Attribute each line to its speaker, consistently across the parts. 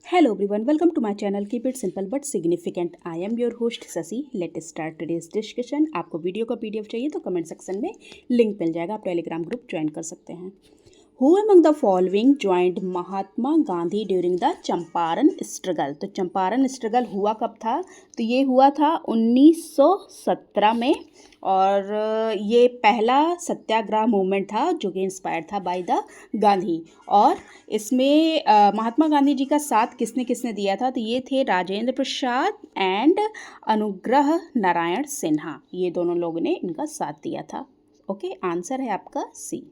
Speaker 1: Hello everyone, welcome to my channel. Keep it simple but significant. I am your host Sasi. Let's start today's discussion. आपको video का PDF चाहिए तो comment section में link मिल जाएगा, आप Telegram group join कर सकते हैं. Who among the following joined Mahatma Gandhi during the Champaran struggle? तो चंपारण स्ट्रगल हुआ कब था? तो ये हुआ था 1917 में और ये पहला सत्याग्रह मूवमेंट था जो कि इंस्पायर्ड था बाय द गांधी. और इसमें महात्मा गांधी जी का साथ किसने किसने दिया था? तो ये थे राजेंद्र प्रसाद एंड अनुग्रह नारायण सिन्हा. ये दोनों लोगों ने इनका साथ दिया था. ओके, आंसर है आपका सी.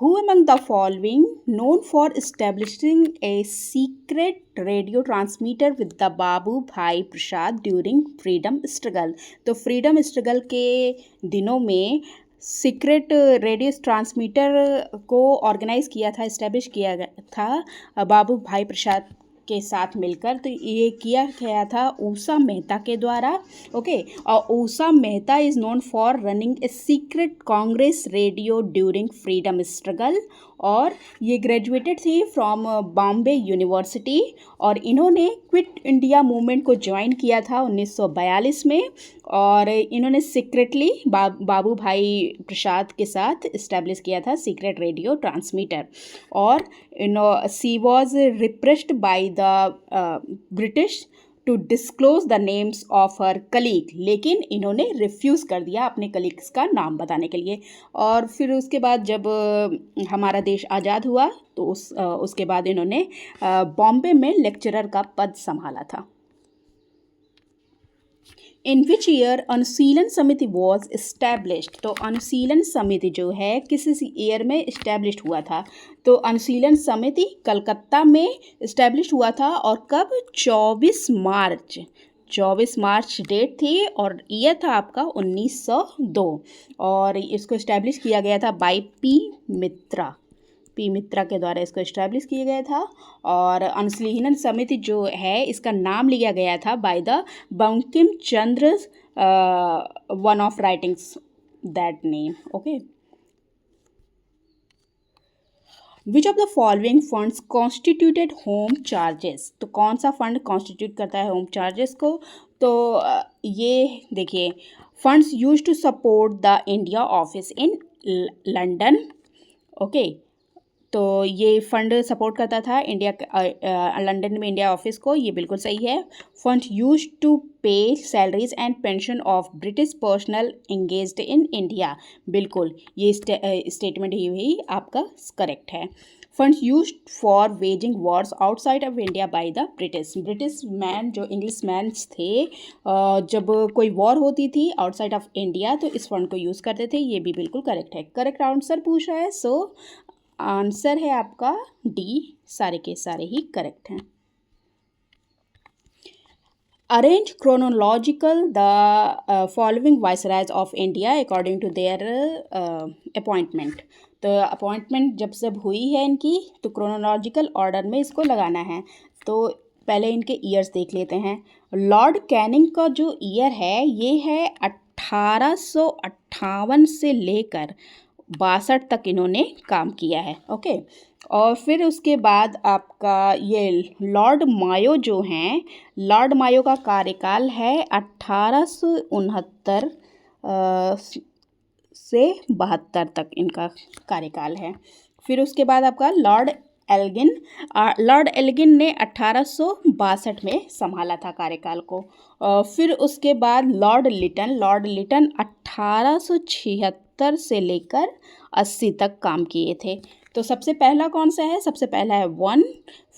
Speaker 1: Who among the following known for establishing a secret radio transmitter with the बाबू भाई प्रसाद during freedom struggle? तो freedom struggle के दिनों में सीक्रेट रेडियो ट्रांसमीटर को ऑर्गेनाइज किया था, इस्टेब्लिश किया गया था बाबू भाई प्रसाद के साथ मिलकर. तो ये किया गया था ऊषा मेहता के द्वारा. ओके, और Usha Mehta is known for running a secret Congress radio during freedom struggle. और ये ग्रेजुएटेड थी फ्रॉम बॉम्बे यूनिवर्सिटी और इन्होंने क्विट इंडिया मूवमेंट को ज्वाइन किया था 1942 में. और इन्होंने सीक्रेटली बाबू भाई प्रसाद के साथ इस्टेब्लिश किया था सीक्रेट रेडियो ट्रांसमीटर. और she was repressed by the British to disclose the names of her colleague. लेकिन इन्होंने रिफ्यूज़ कर दिया अपने कलीग्स का नाम बताने के लिए. और फिर उसके बाद जब हमारा देश आज़ाद हुआ तो उसके बाद इन्होंने बॉम्बे में लेक्चरर का पद संभाला था. इन विच ईयर अनुशीलन समिति वॉज इस्टेब्लिश्ड? तो अनुशीलन समिति जो है किस ईयर में इस्टेब्लिश हुआ था? तो अनुशीलन समिति कलकत्ता में इस्टेब्लिश हुआ था. और कब? 24 मार्च डेट थी और ईयर था आपका 1902. और इसको इस्टेब्लिश किया गया था बाय पी मित्रा के द्वारा इसको इस्टेब्लिश किया गया था. और अनुशीलन समिति जो है इसका नाम लिया गया था by the Bankim Chandra, one of writings that name. Okay, which of the following funds constituted home charges? तो कौन सा फंड कॉन्स्टिट्यूट करता है होम चार्जेस को? तो ये देखिए, funds use to support the India office in London. Okay, तो ये फंड सपोर्ट करता था इंडिया लंदन में इंडिया ऑफिस को. ये बिल्कुल सही है. Fund use to pay salaries and pension of British personal engaged in India. बिल्कुल, ये स्टेटमेंट ही हुई आपका करेक्ट है. Funds use for waging wars outside of India by the British man, जो इंग्लिश मैन थे, जब कोई वॉर होती थी आउटसाइड ऑफ इंडिया तो इस फंड को यूज़ करते थे. ये भी बिल्कुल करेक्ट है. करेक्ट आंसर पूछ रहा है, सो आंसर है आपका डी. सारे के सारे ही करेक्ट हैं. Arrange chronological the following viceroys of India according to their appointment. तो अपॉइंटमेंट जब हुई है इनकी तो क्रोनोलॉजिकल ऑर्डर में इसको लगाना है. तो पहले इनके ईयर्स देख लेते हैं. लॉर्ड कैनिंग का जो ईयर है ये है 1858 से लेकर 62 तक इन्होंने काम किया है. ओके, और फिर उसके बाद आपका ये लॉर्ड मायो जो हैं, लॉर्ड मायो का कार्यकाल है 1869 से 72 तक इनका कार्यकाल है. फिर उसके बाद आपका लॉर्ड एल्गिन ने 1862 में संभाला था कार्यकाल को. फिर उसके बाद लॉर्ड लिटन 1876 से लेकर 80 तक काम किए थे. तो सबसे पहला कौन सा है? सबसे पहला है 1,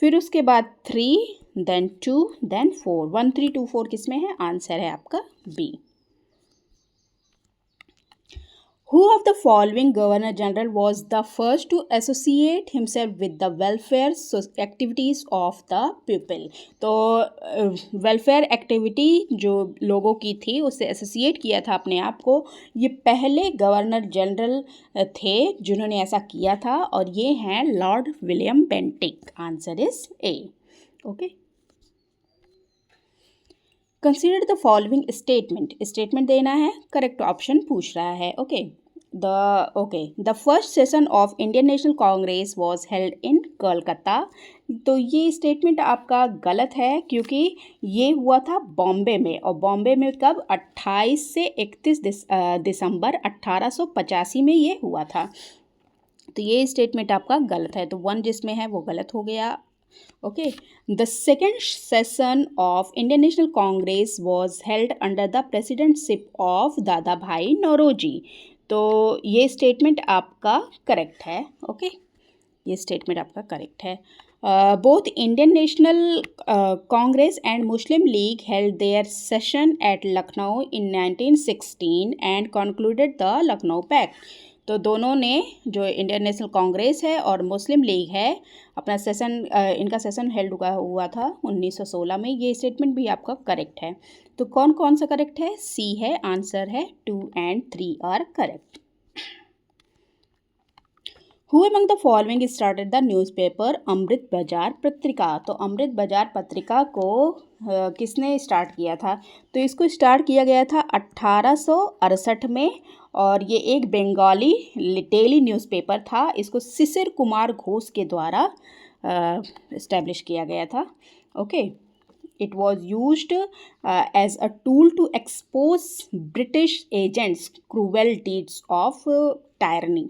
Speaker 1: फिर उसके बाद 3, देन 2, देन 4. 1, 3, 2, 4 किस में है? आंसर है आपका B. Who of the following Governor General was the first to associate himself with the welfare activities of the people? तो वेलफेयर एक्टिविटी जो लोगों की थी उससे एसोसिएट किया था अपने आप को. ये पहले गवर्नर जनरल थे जिन्होंने ऐसा किया था और ये हैं Lord William Bentinck. Answer is a. Okay, consider the following statement. Statement देना है, करेक्ट ऑप्शन पूछ रहा है. Okay, the first session of Indian National Congress was held in Kolkata. तो ये स्टेटमेंट आपका गलत है, क्योंकि ये हुआ था बॉम्बे में, और बॉम्बे में कब 28 से 31 दिसंबर 1885 में ये हुआ था। तो ये स्टेटमेंट आपका गलत है, तो 1 जिसमें है वो गलत हो गया। Okay, the second session of Indian National Congress was held under the presidentship of दादा भाई नौरोजी। तो ये स्टेटमेंट आपका करेक्ट है। ओके, ये स्टेटमेंट आपका करेक्ट है। Both Indian National Congress and Muslim League held their session at Lucknow in 1916 and concluded the Lucknow pact. तो दोनों ने, जो इंडियन नेशनल कांग्रेस है और मुस्लिम लीग है, अपना सेशन, इनका सेशन हेल्ड हुआ था 1916 में। ये स्टेटमेंट भी आपका करेक्ट है। तो कौन कौन सा करेक्ट है? सी है, आंसर है 2 and 3 are correct. Who among the following started the newspaper Amrita Bazar Patrika. तो अमृत बाजार पत्रिका को किसने स्टार्ट किया था? तो इसको स्टार्ट किया गया था 1868 में, और ये एक बंगाली डेली न्यूज़पेपर था। इसको शिशिर कुमार घोष के द्वारा इस्टेब्लिश किया गया था। Okay, it was used as a tool to expose British agents' cruel deeds of tyranny.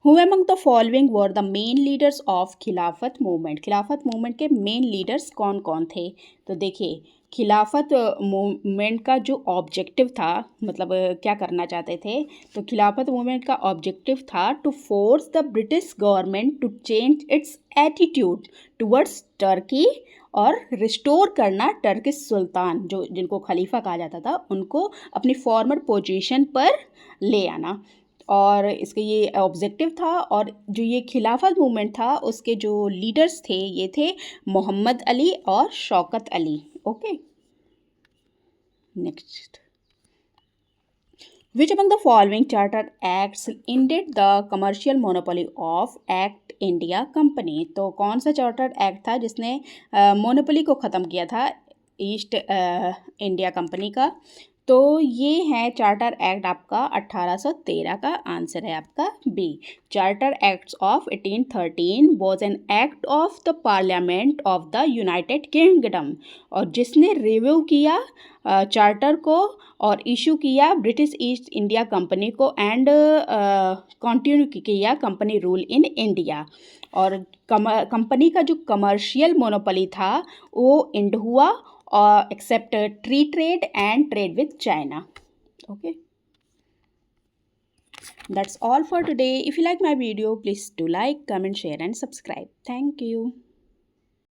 Speaker 1: Who among the following were the main leaders of खिलाफत मूवमेंट? खिलाफत मूवमेंट के मेन लीडर्स कौन कौन थे? तो देखिए, खिलाफत मूवमेंट का जो ऑब्जेक्टिव था, मतलब क्या करना चाहते थे, तो खिलाफत मूवमेंट का ऑब्जेक्टिव था to force the British government to change its attitude towards Turkey, और रिस्टोर करना टर्किश सुल्तान, जो जिनको खलीफा कहा जाता था, उनको अपनी फॉर्मर पोजीशन पर ले आना। और इसके ये ऑब्जेक्टिव था। और जो ये खिलाफत मूवमेंट था, उसके जो लीडर्स थे, ये थे मोहम्मद अली और Shaukat Ali. Okay, next, which among the following charter acts ended the commercial monopoly of act India company. तो कौन सा चार्टर एक्ट था जिसने मोनोपोली को ख़त्म किया था ईस्ट इंडिया कंपनी का? तो ये है चार्टर एक्ट आपका 1813 का, आंसर है आपका B. Charter acts of 1813 was an act of the parliament of the United Kingdom, और जिसने रिव्यू किया चार्टर को और इशू किया ब्रिटिश ईस्ट इंडिया कंपनी को, एंड कंटिन्यू किया कंपनी रूल इन इंडिया। और कंपनी का जो कमर्शियल मोनोपोली था वो एंड हुआ, except free trade and trade with China. Okay, that's all for today. If you like my video, please do like, comment, share and subscribe. Thank you.